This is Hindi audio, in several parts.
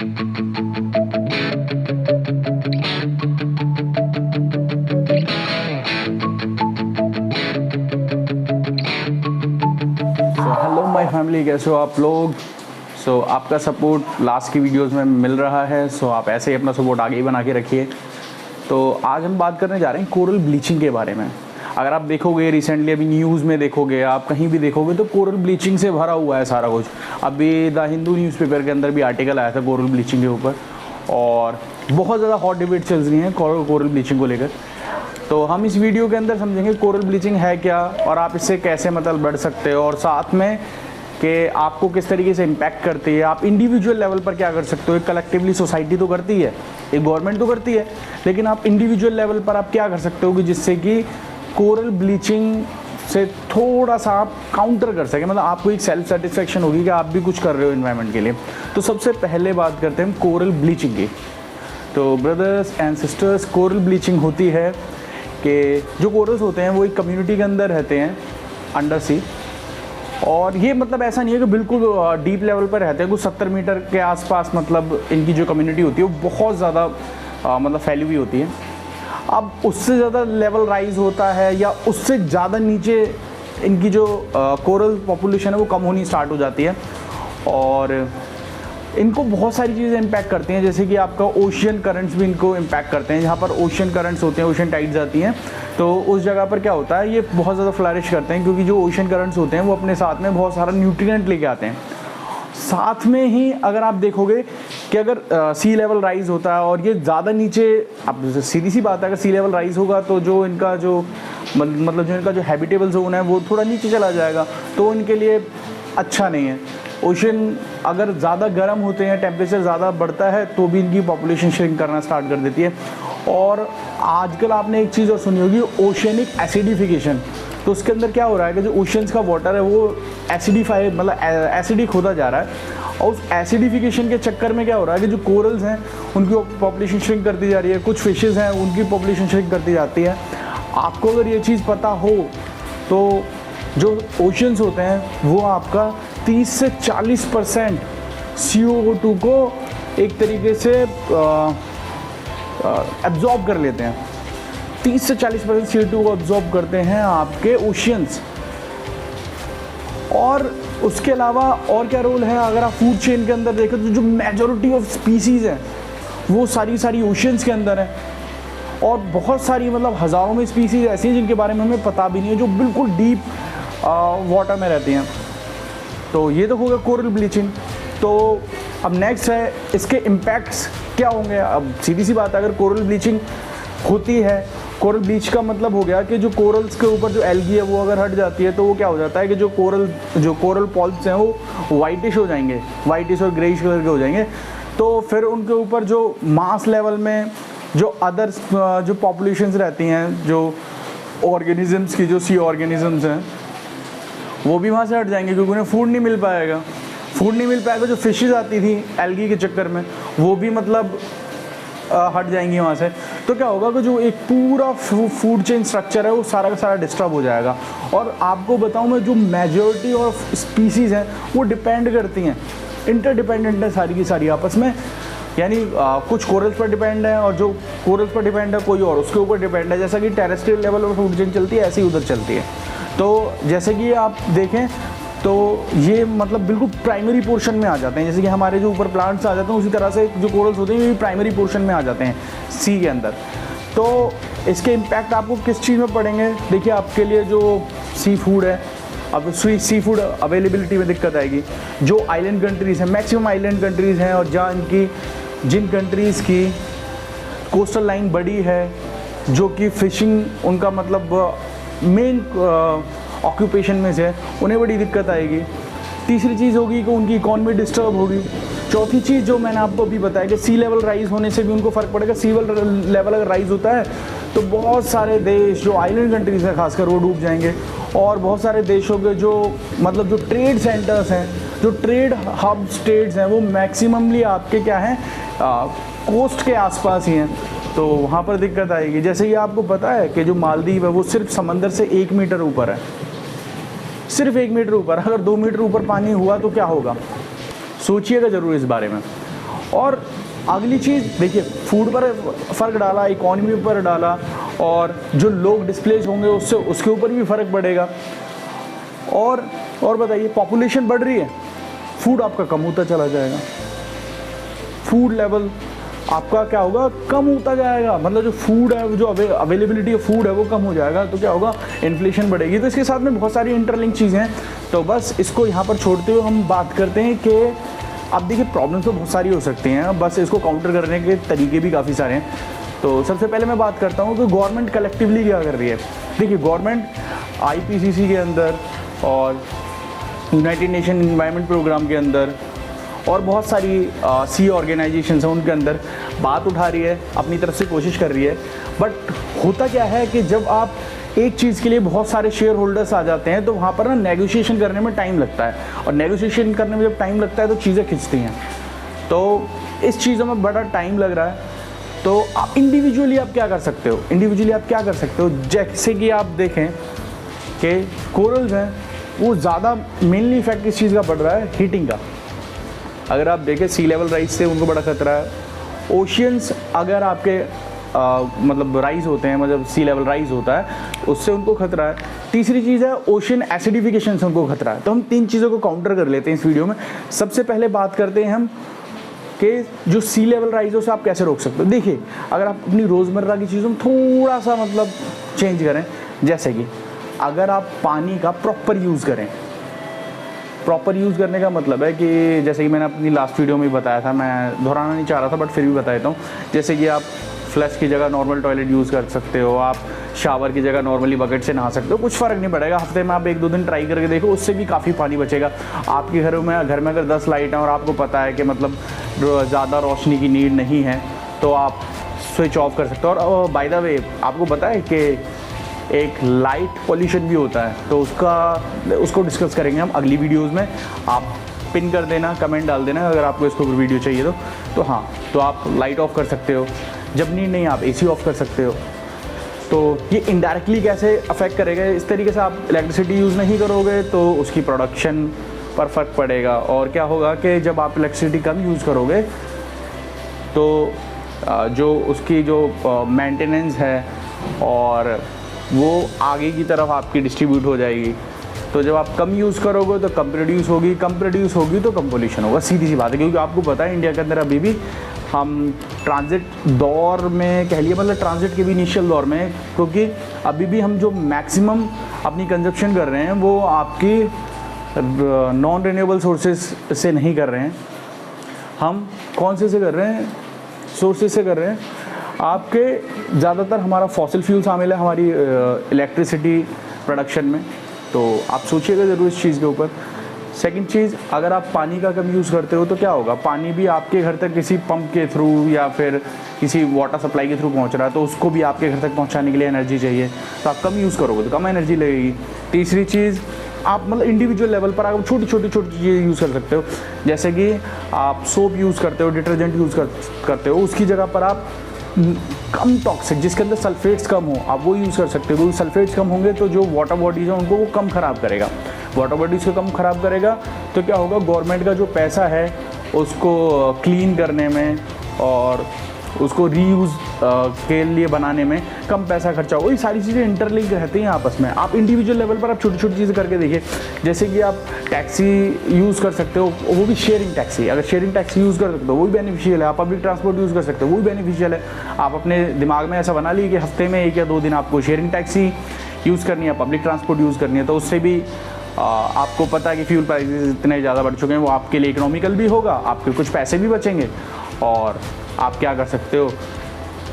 हेलो माय फैमिली, कैसे हो आप लोग। आपका सपोर्ट लास्ट की वीडियोस में मिल रहा है। आप ऐसे ही अपना सपोर्ट आगे ही बना के रखिए। तो आज हम बात करने जा रहे हैं कोरल ब्लीचिंग के बारे में। अगर आप देखोगे रिसेंटली, अभी न्यूज़ में देखोगे, आप कहीं भी देखोगे तो कोरल ब्लीचिंग से भरा हुआ है सारा कुछ। अभी द हिंदू न्यूज़पेपर के अंदर भी आर्टिकल आया था कोरल ब्लीचिंग के ऊपर, और बहुत ज़्यादा हॉट डिबेट चल रही है कोरल ब्लीचिंग को लेकर। तो हम इस वीडियो के अंदर समझेंगे कोरल ब्लीचिंग है क्या, और आप इससे कैसे मतलब बढ़ सकते हो, और साथ में कि आपको किस तरीके से इम्पैक्ट करती है। आप इंडिविजुअल लेवल पर क्या कर सकते हो। एक कलेक्टिवली सोसाइटी तो करती है, एक गवर्नमेंट तो करती है, लेकिन आप इंडिविजुअल लेवल पर आप क्या कर सकते हो कि जिससे कि कोरल ब्लीचिंग से थोड़ा सा आप काउंटर कर सकें। मतलब आपको एक सेल्फ सेटिस्फेक्शन होगी कि आप भी कुछ कर रहे हो इन्वायरमेंट के लिए। तो सबसे पहले बात करते हैं कोरल ब्लीचिंग की। तो brothers and sisters, coral bleaching होती है कि जो कोरल्स होते हैं वो एक कम्युनिटी के अंदर रहते हैं अंडर सी, और ये मतलब ऐसा नहीं है कि बिल्कुल डीप लेवल पर रहते हैं। कुछ 70 मीटर के आसपास मतलब इनकी जो कम्युनिटी होती है वो बहुत ज़्यादा मतलब फैली हुई होती है। अब उससे ज़्यादा लेवल राइज होता है या उससे ज़्यादा नीचे इनकी जो कोरल पॉपुलेशन है वो कम होनी स्टार्ट हो जाती है, और इनको बहुत सारी चीज़ें इम्पैक्ट करती हैं। जैसे कि आपका ओशियन करंट्स भी इनको इम्पैक्ट करते हैं। जहाँ पर ओशियन करंट्स होते हैं, ओशियन टाइड्स आती हैं, तो उस जगह पर क्या होता है, ये बहुत ज़्यादा फ्लरिश करते हैं, क्योंकि जो ओशियन करंट्स होते हैं वो अपने साथ में बहुत सारा न्यूट्रिएंट लेके आते हैं। साथ में ही अगर आप देखोगे कि अगर सी लेवल राइज होता है और ये ज़्यादा नीचे, अब सीधी सी बात है, अगर सी लेवल राइज होगा तो जो इनका जो मतलब जो इनका जो हैबिटेबल जोन है वो थोड़ा नीचे चला जाएगा, तो इनके लिए अच्छा नहीं है। ओशन अगर ज़्यादा गर्म होते हैं, टेम्परेचर ज़्यादा बढ़ता है, तो भी इनकी पॉपुलेशन श्रिंक करना स्टार्ट कर देती है। और आजकल आपने एक चीज़ और सुनी होगी, ओशनिक एसिडिफिकेशन। तो उसके अंदर क्या हो रहा है कि जो ओशंस का वाटर है वो एसिडिफाई मतलब एसिडिक होता जा रहा है, और उस एसिडिफिकेशन के चक्कर में क्या हो रहा है कि जो कोरल्स हैं उनकी पॉपुलेशन श्रिंक करती जा रही है, कुछ फिशेज़ हैं उनकी पॉपुलेशन श्रिंक करती जाती है। आपको अगर ये चीज़ पता हो तो जो ओशंस होते हैं वो आपका 30 से 40% CO2 को एक तरीके से एब्जॉर्ब कर लेते हैं। 30 से 40% CO2 को एब्जॉर्ब करते हैं आपके ओशियंस। और उसके अलावा और क्या रोल है, अगर आप फूड चेन के अंदर देखें तो जो मेजॉरिटी ऑफ स्पीसीज़ हैं वो सारी ओशियंस के अंदर है, और बहुत सारी मतलब हज़ारों में स्पीसीज़ ऐसी हैं जिनके बारे में हमें पता भी नहीं है, जो बिल्कुल डीप वाटर में रहती हैं। तो ये तो होगा कोरल ब्लीचिंग। तो अब नेक्स्ट है इसके इम्पैक्ट्स क्या होंगे। अब सीधी सी बात है, अगर कोरल ब्लीचिंग होती है, कोरल ब्लीच का मतलब हो गया कि जो कोरल्स के ऊपर जो एल्गी है वो अगर हट जाती है तो वो क्या हो जाता है कि जो कोरल पॉल्प्स हैं वो वाइटिश हो जाएंगे, वाइटिश और ग्रेइश कलर के हो जाएंगे। तो फिर उनके ऊपर जो मास लेवल में जो अदर्स जो पॉपुलेशंस रहती हैं, जो ऑर्गेनिजम्स की, जो सी ऑर्गेनिजम्स हैं, वो भी वहाँ से हट जाएंगे, क्योंकि उन्हें फूड नहीं मिल पाएगा। जो फिशेस आती थी एल्गी के चक्कर में वो भी मतलब हट जाएंगी वहाँ से। तो क्या होगा कि जो एक पूरा फूड चेन स्ट्रक्चर है वो सारा का सारा डिस्टर्ब हो जाएगा। और आपको बताऊँ मैं, जो मेजॉरिटी ऑफ स्पीसीज़ हैं वो डिपेंड करती हैं, इंटरडिपेंडेंट है सारी की सारी आपस में। यानी कुछ कोरल्स पर डिपेंड है, और जो कोरल्स पर डिपेंड है कोई और उसके ऊपर डिपेंड है। जैसा कि टेरेस्ट्रियल लेवल पर फूड चेन चलती है, ऐसे ही उधर चलती है। तो जैसे कि आप देखें तो ये मतलब बिल्कुल प्राइमरी पोर्शन में आ जाते हैं। जैसे कि हमारे जो ऊपर प्लांट्स आ जाते हैं, उसी तरह से जो कोरल्स होते हैं ये भी प्राइमरी पोर्शन में आ जाते हैं सी के अंदर। तो इसके इम्पैक्ट आपको किस चीज़ में पड़ेंगे। देखिए, आपके लिए जो सी फूड है, अब सी फूड अवेलेबिलिटी में दिक्कत आएगी। जो आइलैंड कंट्रीज़ हैं, मैक्सिमम आइलैंड कंट्रीज़ हैं, और जहाँ जिन कंट्रीज़ की कोस्टल लाइन बड़ी है, जो कि फ़िशिंग उनका मतलब मेन ऑक्यूपेशन में से, उन्हें बड़ी दिक्कत आएगी। तीसरी चीज़ होगी कि उनकी इकॉनमी डिस्टर्ब होगी। चौथी चीज़ जो मैंने आपको अभी बताया कि सी लेवल राइज होने से भी उनको फ़र्क पड़ेगा। सी लेवल अगर राइज होता है तो बहुत सारे देश जो आइलैंड कंट्रीज़ हैं खासकर वो डूब जाएंगे, और बहुत सारे देशों के जो मतलब जो ट्रेड सेंटर्स हैं, जो ट्रेड हब स्टेट्स हैं, वो मैक्सिममली आपके क्या हैं, कोस्ट के आसपास ही हैं। तो वहाँ पर दिक्कत आएगी। जैसे कि आपको पता है कि जो मालदीव है वो सिर्फ समंदर से 1 मीटर ऊपर है, सिर्फ 1 मीटर ऊपर। अगर 2 मीटर ऊपर पानी हुआ तो क्या होगा, सोचिएगा ज़रूर इस बारे में। और अगली चीज़ देखिए, फूड पर फ़र्क डाला, इकोनॉमी पर डाला, और जो लोग डिस्प्लेस होंगे उससे उसके ऊपर भी फ़र्क पड़ेगा। और बताइए, पॉपुलेशन बढ़ रही है, फूड आपका कम होता चला जाएगा, फूड लेवल आपका क्या होगा, कम होता जाएगा। मतलब जो फूड है, जो अवेलेबिलिटी ऑफ फूड है वो कम हो जाएगा, तो क्या होगा, इन्फ्लेशन बढ़ेगी। तो इसके साथ में बहुत सारी इंटरलिंक चीज़ें हैं। तो बस इसको यहाँ पर छोड़ते हुए हम बात करते हैं कि अब देखिए, प्रॉब्लम्स तो बहुत सारी हो सकती हैं, बस इसको काउंटर करने के तरीके भी काफ़ी सारे हैं। तो सबसे पहले मैं बात करता हूँ कि गवर्नमेंट कलेक्टिवली क्या कर रही है। देखिए, गवर्नमेंट IPCC के अंदर और यूनाइटेड नेशन एनवायरनमेंट प्रोग्राम के अंदर और बहुत सारी सी ऑर्गेनाइजेशन हैं, उनके अंदर बात उठा रही है, अपनी तरफ से कोशिश कर रही है। बट होता क्या है कि जब आप एक चीज़ के लिए बहुत सारे शेयर होल्डर्स आ जाते हैं, तो वहाँ पर ना नेगोशिएशन करने में टाइम लगता है, और नेगोशिएशन करने में जब टाइम लगता है तो चीज़ें खिंचती हैं। तो इस चीज़ों में बड़ा टाइम लग रहा है। तो आप इंडिविजुअली आप क्या कर सकते हो, जैसे कि आप देखें कि कोरल्स हैं, वो ज़्यादा मेनली इफेक्ट इस चीज़ का पड़ रहा है, हीटिंग का। अगर आप देखें, सी लेवल राइज से उनको बड़ा खतरा है। ओशियंस अगर आपके मतलब राइज होते हैं, मतलब सी लेवल राइज होता है, उससे उनको खतरा है। तीसरी चीज़ है ओशन एसिडिफिकेशन से उनको खतरा है। तो हम 3 चीज़ों को काउंटर कर लेते हैं इस वीडियो में। सबसे पहले बात करते हैं हम कि जो सी लेवल राइज हो उसे आप कैसे रोक सकते हो। देखिए, अगर आप अपनी रोज़मर्रा की चीज़ों में थोड़ा सा मतलब चेंज करें, जैसे कि अगर आप पानी का प्रॉपर यूज़ करें, प्रॉपर यूज़ करने का मतलब है कि जैसे कि मैंने अपनी लास्ट वीडियो में बताया था, मैं दोहराना नहीं चाह रहा था बट फिर भी बता देता हूँ। जैसे कि आप फ्लश की जगह नॉर्मल टॉयलेट यूज़ कर सकते हो, आप शावर की जगह नॉर्मली बकेट से नहा सकते हो, कुछ फ़र्क नहीं पड़ेगा। हफ्ते में आप 1-2 दिन ट्राई करके देखो, उससे भी काफ़ी पानी बचेगा। आपके घर में अगर 10 लाइट हैं और आपको पता है कि मतलब ज़्यादा रोशनी की नीड नहीं है, तो आप स्विच ऑफ कर सकते हो। और बाय द वे, आपको पता है कि एक लाइट पॉल्यूशन भी होता है, तो उसको डिस्कस करेंगे हम अगली वीडियोस में। आप पिन कर देना, कमेंट डाल देना अगर आपको इसको वीडियो चाहिए तो हाँ, तो आप लाइट ऑफ कर सकते हो, जब नीड नहीं आप AC ऑफ कर सकते हो। तो ये इनडायरेक्टली कैसे अफेक्ट करेगा, इस तरीके से आप इलेक्ट्रिसिटी यूज़ नहीं करोगे तो उसकी प्रोडक्शन पर फ़र्क पड़ेगा। और क्या होगा कि जब आप इलेक्ट्रिसिटी कम यूज़ करोगे तो जो उसकी जो मेंटेनेंस है और वो आगे की तरफ आपकी डिस्ट्रीब्यूट हो जाएगी। तो जब आप कम यूज़ करोगे तो कम प्रोड्यूस होगी तो कम पोल्यूशन होगा, सीधी सी बात है। क्योंकि आपको पता है इंडिया के अंदर अभी भी हम ट्रांजिट दौर में कह लिए, मतलब ट्रांजिट के भी इनिशियल दौर में, क्योंकि अभी भी हम जो मैक्सिमम अपनी कंजप्शन कर रहे हैं वो आपकी नॉन रिन्यूएबल सोर्सेज से नहीं कर रहे हैं। हम कौन से कर रहे हैं, सोर्सेज से कर रहे हैं। आपके ज़्यादातर हमारा फॉसिल फ्यूल शामिल है हमारी इलेक्ट्रिसिटी प्रोडक्शन में, तो आप सोचिएगा ज़रूर इस चीज़ के ऊपर। सेकंड चीज़, अगर आप पानी का कम यूज़ करते हो तो क्या होगा, पानी भी आपके घर तक किसी पंप के थ्रू या फिर किसी वाटर सप्लाई के थ्रू पहुंच रहा है, तो उसको भी आपके घर तक पहुंचाने के लिए एनर्जी चाहिए। तो आप कम यूज़ करोगे तो कम एनर्जी लगेगी। तीसरी चीज़, आप मतलब इंडिविजुअल लेवल पर आप छोटी चीज़ें यूज़ कर सकते हो। जैसे कि आप सोप यूज़ करते हो, डिटर्जेंट यूज़ करते हो, उसकी जगह पर आप कम टॉक्सिक, जिसके अंदर सल्फेट्स कम हो, आप वो यूज़ कर सकते हो। क्योंकि सल्फेट्स कम होंगे तो जो वाटर बॉडीज़ हैं उनको वो कम ख़राब करेगा। वाटर बॉडीज़ को कम ख़राब करेगा तो क्या होगा, गवर्नमेंट का जो पैसा है उसको क्लीन करने में और उसको रीयूज़ के लिए बनाने में कम पैसा खर्चा होगा। ये सारी चीज़ें इंटरलिंक रहती हैं आपस में। आप इंडिविजुअल लेवल पर आप छोटी चीज़ें करके देखिए। जैसे कि आप टैक्सी यूज़ कर सकते हो, वो भी शेयरिंग टैक्सी। अगर शेयरिंग टैक्सी यूज़ कर सकते हो वो भी बेनिफिशियल है। आप पब्लिक ट्रांसपोर्ट यूज़ कर सकते हो वो भी बेनिफिशियल है। आप अपने दिमाग में ऐसा बना लीजिए कि हफ्ते में 1 या 2 दिन आपको शेयरिंग टैक्सी यूज़ करनी है, पब्लिक ट्रांसपोर्ट यूज़ करनी है। तो उससे भी आपको पता है कि फ्यूल प्राइसेस इतने ज़्यादा बढ़ चुके हैं, वो आपके लिए इकोनॉमिकल भी होगा, आपके कुछ पैसे भी बचेंगे और आप क्या कर सकते हो,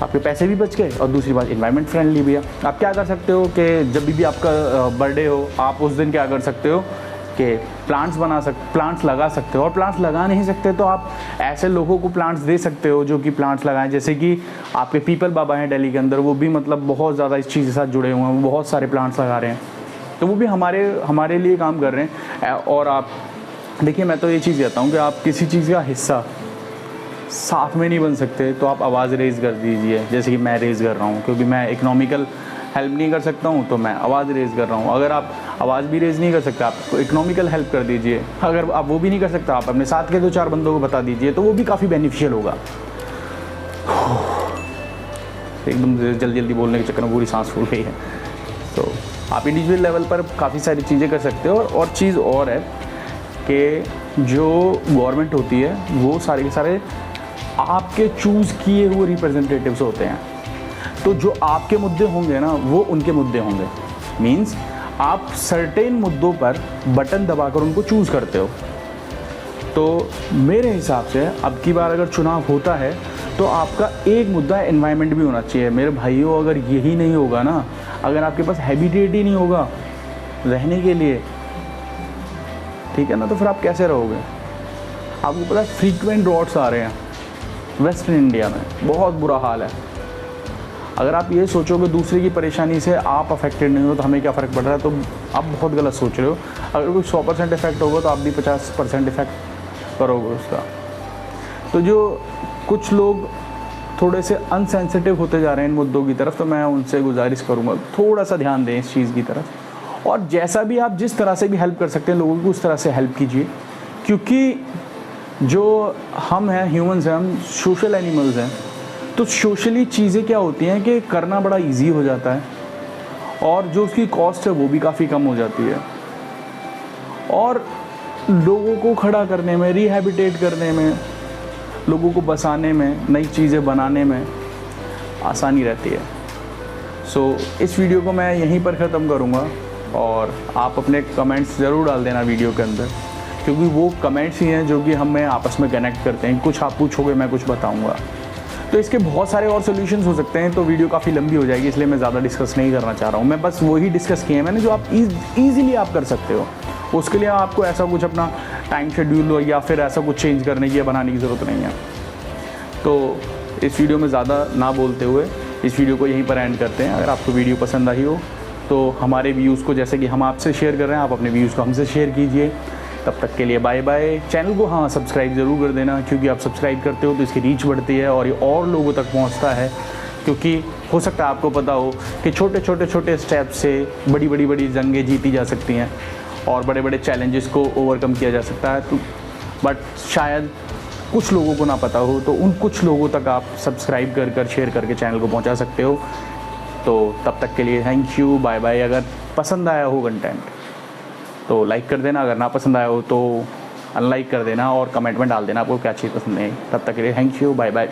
आपके पैसे भी बच गए और दूसरी बात एनवायरनमेंट फ्रेंडली भी है। आप क्या कर सकते हो कि जब भी आपका बर्थडे हो, आप उस दिन क्या कर सकते हो कि प्लांट्स लगा सकते हो। और प्लांट्स लगा नहीं सकते तो आप ऐसे लोगों को प्लांट्स दे सकते हो जो कि प्लांट्स लगाएं। जैसे कि आपके पीपल बाबा हैं दिल्ली के अंदर, वो भी मतलब बहुत ज़्यादा इस चीज़ के साथ जुड़े हुए हैं, वो बहुत सारे प्लांट्स लगा रहे हैं, तो वो भी हमारे लिए काम कर रहे हैं। और आप देखिए, मैं तो ये चीज़ कहता हूँ कि आप किसी चीज़ का हिस्सा साथ में नहीं बन सकते तो आप आवाज़ रेज़ कर दीजिए, जैसे कि मैं रेज़ कर रहा हूँ। क्योंकि मैं इकोनॉमिकल हेल्प नहीं कर सकता हूँ तो मैं आवाज़ रेज़ कर रहा हूँ। अगर आप आवाज़ भी रेज़ नहीं कर सकता, आप इकोनॉमिकल हेल्प कर दीजिए। अगर आप वो भी नहीं कर सकता, आप अपने साथ के 2-4 बंदों को बता दीजिए, तो वो भी काफ़ी बेनिफिशियल होगा। एकदम जल्दी बोलने के चक्कर में पूरी सांस फूल गई है। तो आप इंडिविजुअल लेवल पर काफ़ी सारी चीज़ें कर सकते हो। और चीज़ और है कि जो गवर्नमेंट होती है वो सारे के सारे आपके चूज़ किए हुए रिप्रेजेंटेटिव्स होते हैं। तो जो आपके मुद्दे होंगे ना, वो उनके मुद्दे होंगे। मीन्स आप सर्टेन मुद्दों पर बटन दबाकर उनको चूज़ करते हो। तो मेरे हिसाब से अब की बार अगर चुनाव होता है तो आपका एक मुद्दा एनवायरनमेंट भी होना चाहिए। मेरे भाइयों, अगर यही नहीं होगा ना, अगर आपके पास हैबिटेट ही नहीं होगा रहने के लिए, ठीक है ना, तो फिर आप कैसे रहोगे? आपको पता है फ्रीक्वेंट ड्रॉट्स आ रहे हैं वेस्टर्न इंडिया में, बहुत बुरा हाल है। अगर आप ये सोचोगे दूसरे की परेशानी से आप अफेक्टेड नहीं हो तो हमें क्या फ़र्क पड़ रहा है, तो आप बहुत गलत सोच रहे हो। अगर कोई 100% इफेक्ट होगा तो आप भी 50% इफेक्ट करोगे उसका। तो जो कुछ लोग थोड़े से अनसेंसिटिव होते जा रहे हैं इन मुद्दों की तरफ, तो मैं उनसे गुजारिश करूँगा थोड़ा सा ध्यान दें इस चीज़ की तरफ। और जैसा भी आप जिस तरह से भी हेल्प कर सकते हैं लोगों को, उस तरह से हेल्प कीजिए। क्योंकि जो हम हैं, ह्यूमंस हैं, हम सोशल एनिमल्स हैं। तो सोशली चीज़ें क्या होती हैं कि करना बड़ा इजी हो जाता है, और जो उसकी कॉस्ट है वो भी काफ़ी कम हो जाती है, और लोगों को खड़ा करने में, रिहैबिटेट करने में, लोगों को बसाने में, नई चीज़ें बनाने में आसानी रहती है। सो इस वीडियो को मैं यहीं पर ख़त्म करूँगा, और आप अपने कमेंट्स ज़रूर डाल देना वीडियो के अंदर, क्योंकि वो कमेंट्स ही हैं जो कि हमें आपस में कनेक्ट करते हैं। कुछ आप पूछोगे, मैं कुछ बताऊँगा। तो इसके बहुत सारे और सॉल्यूशंस हो सकते हैं, तो वीडियो काफ़ी लंबी हो जाएगी, इसलिए मैं ज़्यादा डिस्कस नहीं करना चाह रहा हूँ। मैं बस वही डिस्कस किए हैं मैंने जो आप ईज़िली आप कर सकते हो। उसके लिए आपको ऐसा कुछ अपना टाइम शेड्यूल या फिर ऐसा कुछ चेंज करने की या बनाने की ज़रूरत नहीं है। तो इस वीडियो में ज़्यादा ना बोलते हुए इस वीडियो को यहीं पर एंड करते हैं। अगर आपको वीडियो पसंद आई हो तो हमारे व्यूज़ को, जैसे कि हम आपसे शेयर कर रहे हैं, आप अपने व्यूज़ को हमसे शेयर कीजिए। तब तक के लिए बाय बाय। चैनल को हाँ सब्सक्राइब ज़रूर कर देना, क्योंकि आप सब्सक्राइब करते हो तो इसकी रीच बढ़ती है और ये और लोगों तक पहुंचता है। क्योंकि हो सकता है आपको पता हो कि छोटे स्टेप से बड़ी जंगें जीती जा सकती हैं और बड़े बड़े चैलेंजेस को ओवरकम किया जा सकता है। तो बट शायद कुछ लोगों को ना पता हो, तो उन कुछ लोगों तक आप सब्सक्राइब कर शेयर करके चैनल को पहुँचा सकते हो। तो तब तक के लिए थैंक यू, बाय बाय। अगर पसंद आया हो कंटेंट तो लाइक कर देना, अगर ना पसंद आया हो तो अनलाइक कर देना, और कमेंट में डाल देना आपको क्या चीज़ पसंद नहीं। तब तक के लिए थैंक यू, बाय बाय।